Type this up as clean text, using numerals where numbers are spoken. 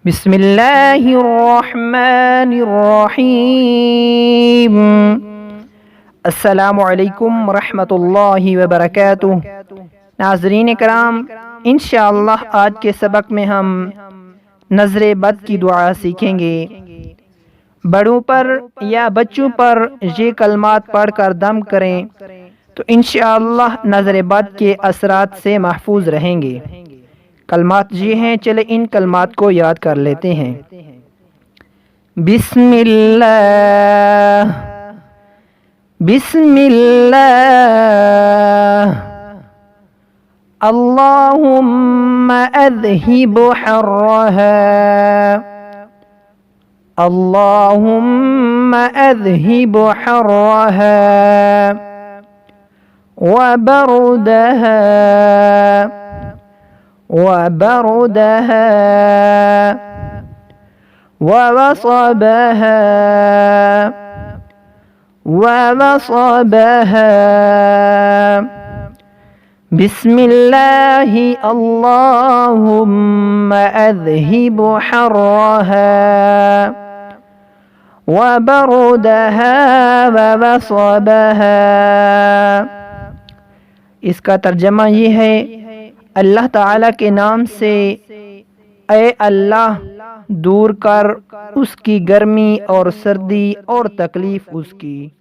बिस्मिल्लाहिर्रहमानिर्रहीम। अस्सलामुअलैकुम रहमतुल्लाहि व बरकातुहू। नाज़रीन कराम, इंशाअल्लाह आज के सबक में हम नज़रे बद की दुआ सीखेंगे। बड़ों पर या बच्चों पर ये कलमात पढ़कर दम करें तो इंशाअल्लाह नज़रे बद के असरात से महफूज रहेंगे। कलमात ये हैं, चले इन कलमात को याद कर लेते हैं। बिस्मिल्लाह बिस्मिल्लाह, अल्लाहुम्मा अज़हिब हर्रहा, अल्लाहुम्मा अज़हिब हर्रहा व बरदहा वबरदहा ववसबहा ववसबहा। बिस्मिल्लाहि अल्लाहुम्मा अज़हिब हर्रहा वबरदहा ववसबहा। इसका तर्जमा ये है, अल्लाह ताला के नाम से ऐ अल्लाह दूर कर उसकी गर्मी और सर्दी और तकलीफ़ उसकी।